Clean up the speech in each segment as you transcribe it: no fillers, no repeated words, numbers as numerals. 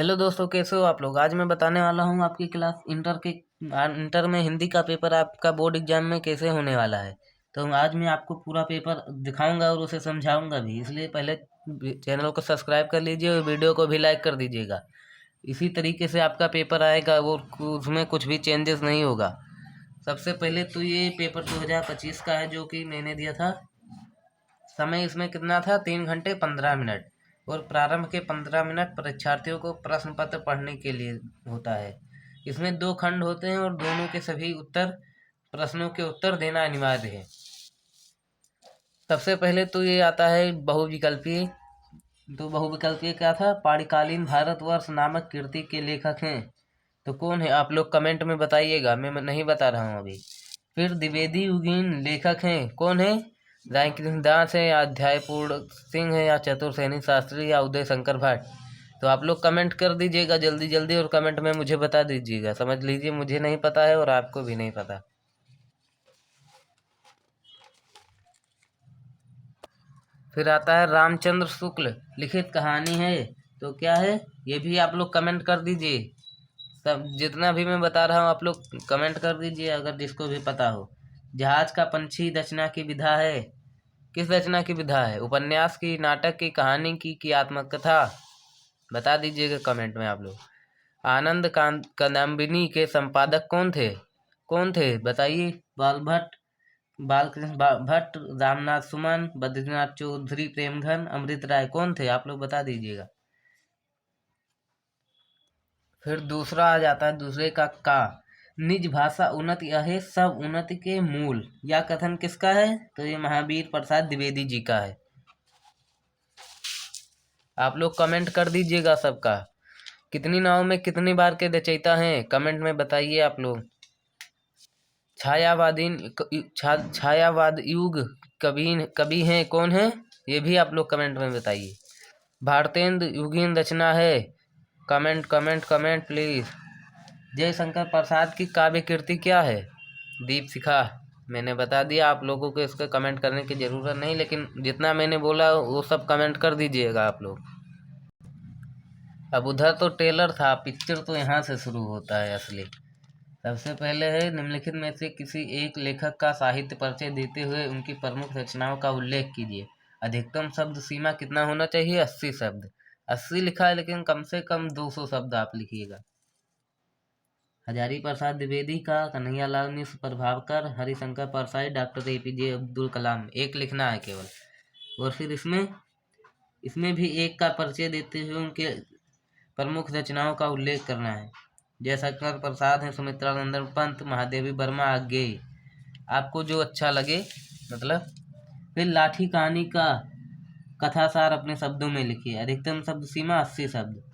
Hello दोस्तों, कैसे हो आप लोग। आज मैं बताने वाला हूँ आपकी क्लास इंटर में हिंदी का पेपर आपका बोर्ड एग्जाम में कैसे होने वाला है। तो आज मैं आपको पूरा पेपर दिखाऊंगा और उसे समझाऊंगा भी, इसलिए पहले चैनल को सब्सक्राइब कर लीजिए और वीडियो को भी लाइक कर दीजिएगा। इसी तरीके से आपका पेपर आएगा, वो उसमें कुछ भी चेंजेस नहीं होगा। सबसे पहले तो ये पेपर 2025 का है जो कि मैंने दिया था। समय इसमें कितना था, 3 घंटे 15 मिनट। और प्रारंभ के 15 मिनट परीक्षार्थियों को प्रश्न पत्र पढ़ने के लिए होता है। इसमें 2 खंड होते हैं और दोनों के सभी प्रश्नों के उत्तर देना अनिवार्य है। सबसे पहले तो ये आता है बहुविकल्पीय। तो बहुविकल्पीय क्या था, पारिकालीन भारतवर्ष नामक कृति के लेखक हैं। तो कौन है, आप लोग कमेंट में बताइएगा, मैं नहीं बता रहा हूँ अभी। फिर द्विवेदी युगीन लेखक हैं, कौन है, राय कृष्ण दास है या अध्यायपूर्ण सिंह है या चतुर्सेनी शास्त्री या उदय शंकर भट्ट। तो आप लोग कमेंट कर दीजिएगा जल्दी जल्दी और कमेंट में मुझे बता दीजिएगा। समझ लीजिए मुझे नहीं पता है और आपको भी नहीं पता। फिर आता है रामचंद्र शुक्ल लिखित कहानी है। तो क्या है, ये भी आप लोग कमेंट कर दीजिए। सब जितना भी मैं बता रहा हूँ आप लोग कमेंट कर दीजिए अगर जिसको भी पता हो। जहाज का पंछी रचना की विधा है, किस रचना की विधा है, उपन्यास की, नाटक की, कहानी की आत्मकथा। बता दीजिएगा कमेंट में आप लोग। आनंद कादम्बिनी के संपादक कौन थे बताइए। बालकृष्ण भट्ट, रामनाथ सुमन, बद्रीनाथ चौधरी, प्रेमघन, अमृत राय कौन थे, आप लोग बता दीजिएगा। फिर दूसरा आ जाता है दूसरे का निज भाषा उन्नति है सब उन्नति के मूल। यह कथन किसका है, तो ये महावीर प्रसाद द्विवेदी जी का है। आप लोग कमेंट कर दीजिएगा सबका। कितनी नाव में कितनी बार के रचयिता हैं, कमेंट में बताइए आप लोग। छायावाद युग कवि हैं, कौन है, ये भी आप लोग कमेंट में बताइए। भारतेंद्र युगीन रचना है, comment comment comment please. Jaishankar Prasad की काव्य कृति क्या है, दीप शिखा। मैंने बता दिया, आप लोगों को इसके कमेंट करने की ज़रूरत नहीं, लेकिन जितना मैंने बोला वो सब कमेंट कर दीजिएगा आप लोग। अब उधर तो ट्रेलर था, पिक्चर तो यहाँ से शुरू होता है असली। सबसे पहले है, निम्नलिखित में से किसी एक लेखक का साहित्य परिचय देते हुए उनकी प्रमुख रचनाओं का उल्लेख कीजिए। अधिकतम शब्द सीमा कितना होना चाहिए, 80 शब्द। 80 लिखा है लेकिन कम से कम 200 शब्द आप लिखिएगा। हजारी प्रसाद द्विवेदी का, कन्हैयालाल मिश्र, प्रभाकर, हरिशंकर परसाई, डॉक्टर APJ अब्दुल कलाम, एक लिखना है केवल। और फिर इसमें भी एक का परिचय देते हुए उनके प्रमुख रचनाओं का उल्लेख करना है। जयशंकर प्रसाद है, सुमित्रानंदन पंत, महादेवी वर्मा, आज्ञेय, आपको जो अच्छा लगे मतलब। फिर लाठी कहानी का कथासार अपने शब्दों में लिखिए। अधिकतम शब्द सीमा 80 शब्द।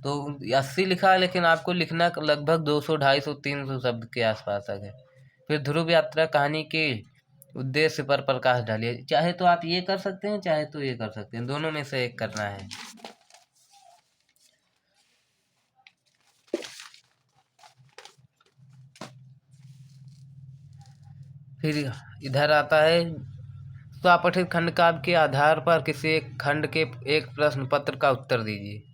तो 80 लिखा है लेकिन आपको लिखना लगभग 200 250 300 शब्द के आसपास तक है। फिर ध्रुव यात्रा कहानी के उद्देश्य पर प्रकाश डालिए। चाहे तो आप ये कर सकते हैं, चाहे तो ये कर सकते हैं, दोनों में से एक करना है। फिर इधर आता है, स्वापठित खंड काव्य के आधार पर किसी एक खंड के एक प्रश्न पत्र का उत्तर दीजिए।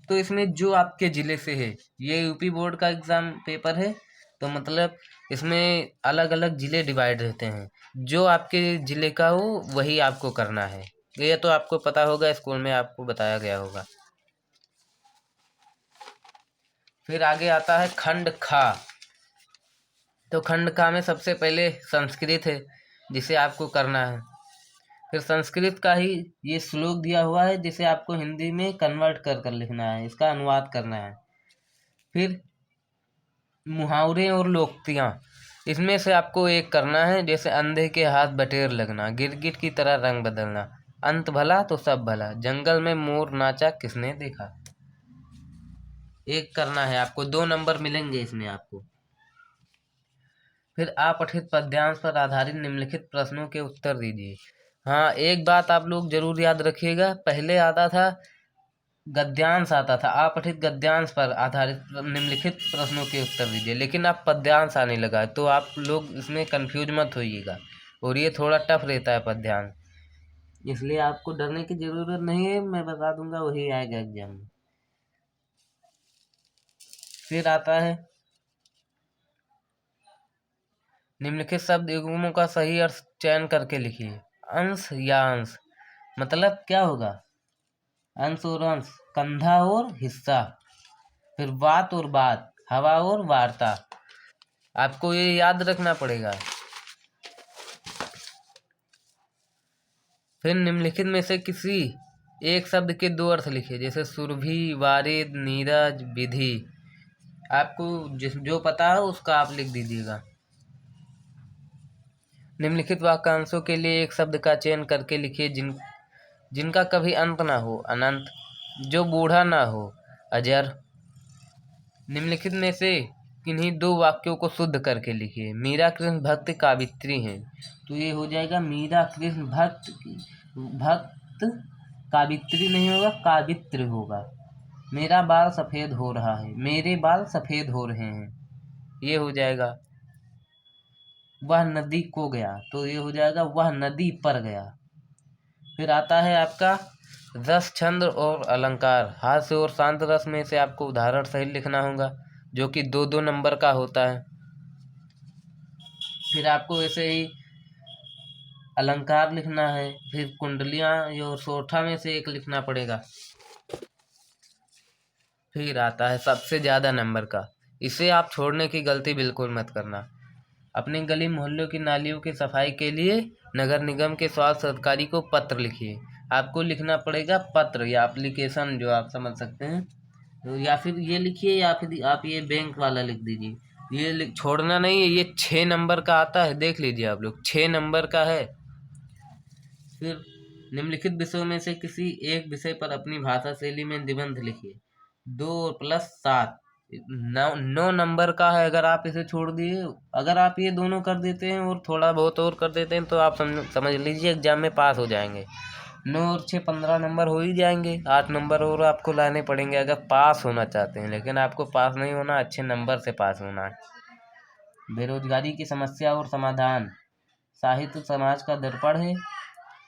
तो इसमें जो आपके ज़िले से है, ये यूपी बोर्ड का एग्ज़ाम पेपर है, तो मतलब इसमें अलग अलग ज़िले डिवाइड रहते हैं। जो आपके ज़िले का हो वही आपको करना है। ये तो आपको पता होगा, स्कूल में आपको बताया गया होगा। फिर आगे आता है खंड खा। तो खंड खा में सबसे पहले संस्कृत है जिसे आपको करना है। फिर संस्कृत का ही ये श्लोक दिया हुआ है जिसे आपको हिंदी में कन्वर्ट कर कर लिखना है, इसका अनुवाद करना है। फिर मुहावरे और लोकोक्तियाँ, इसमें से आपको एक करना है, जैसे अंधे के हाथ बटेर लगना, गिरगिट की तरह रंग बदलना, अंत भला तो सब भला, जंगल में मोर नाचा किसने देखा। एक करना है आपको, 2 नंबर मिलेंगे इसमें आपको। फिर अपठित पद्यांश पर आधारित निम्नलिखित प्रश्नों के उत्तर दीजिए। हाँ, एक बात आप लोग जरूर याद रखिएगा, पहले आता था गद्यांश, आता था अपठित गद्यांश पर आधारित निम्नलिखित प्रश्नों के उत्तर दीजिए, लेकिन अब पद्यांश आने लगा है, तो आप लोग इसमें कंफ्यूज मत होइएगा। और ये थोड़ा टफ रहता है पद्यांश, इसलिए आपको डरने की जरूरत नहीं है, मैं बता दूंगा वही आएगा एग्जाम में। फिर आता है निम्नलिखित शब्द युग्मों का सही अर्थ चयन करके लिखिए। अंश या अंश मतलब क्या होगा? अंश और अंश, कंधा और हिस्सा। फिर बात और बात, हवा और वार्ता। आपको ये याद रखना पड़ेगा। फिर निम्नलिखित में से किसी एक शब्द के दो अर्थ लिखिए, जैसे सुरभि, वारिद, नीरज, विधि। आपको जो पता है उसका आप लिख दीजिएगा। निम्नलिखित वाक्यांशों के लिए एक शब्द का चयन करके लिखिए जिनका कभी अंत ना हो, अनंत। जो बूढ़ा ना हो, अजर। निम्नलिखित में से किन्हीं दो वाक्यों को शुद्ध करके लिखिए। मीरा कृष्ण भक्त कावित्री हैं, तो ये हो जाएगा मीरा कृष्ण भक्त कावित्री नहीं होगा, कावित्र होगा। मेरा बाल सफेद हो रहा है, मेरे बाल सफेद हो रहे हैं, ये हो जाएगा। वह नदी को गया, तो ये हो जाएगा वह नदी पर गया। फिर आता है आपका रस, छंद और अलंकार। हास्य और शांत रस में से आपको उदाहरण सहित लिखना होगा, जो कि 2-2 नंबर का होता है। फिर आपको ऐसे ही अलंकार लिखना है। फिर कुंडलियां और सोठा में से एक लिखना पड़ेगा। फिर आता है सबसे ज़्यादा नंबर का, इसे आप छोड़ने की गलती बिल्कुल मत करना। अपनी गली मोहल्लों की नालियों की सफाई के लिए नगर निगम के स्वास्थ्य अधिकारी को पत्र लिखिए। आपको लिखना पड़ेगा पत्र या एप्लीकेशन, जो आप समझ सकते हैं। तो या फिर ये लिखिए, या फिर आप ये बैंक वाला लिख दीजिए। ये छोड़ना नहीं है। ये 6 नंबर का आता है, देख लीजिए आप लोग, 6 नंबर का है। फिर निम्नलिखित विषयों में से किसी एक विषय पर अपनी भाषा शैली में निबंध लिखिए। 2+7 9 नंबर का है। अगर आप इसे छोड़ दिए, अगर आप ये दोनों कर देते हैं और थोड़ा बहुत और कर देते हैं, तो आप समझ लीजिए एग्जाम में पास हो जाएंगे। 9 और 6 15 नंबर हो ही जाएंगे। 8 नंबर और आपको लाने पड़ेंगे अगर पास होना चाहते हैं। लेकिन आपको पास नहीं होना, अच्छे नंबर से पास होना है। बेरोजगारी की समस्या और समाधान, साहित्य समाज का दर्पण है।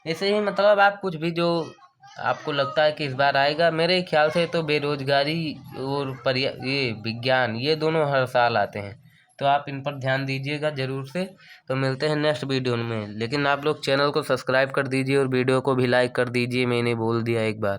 ऐसे ही मतलब आप कुछ भी जो आपको लगता है कि इस बार आएगा, मेरे ख्याल से तो बेरोजगारी और ये विज्ञान, ये दोनों हर साल आते हैं, तो आप इन पर ध्यान दीजिएगा ज़रूर से। तो मिलते हैं नेक्स्ट वीडियो में, लेकिन आप लोग चैनल को सब्सक्राइब कर दीजिए और वीडियो को भी लाइक कर दीजिए, मैंने बोल दिया एक बार।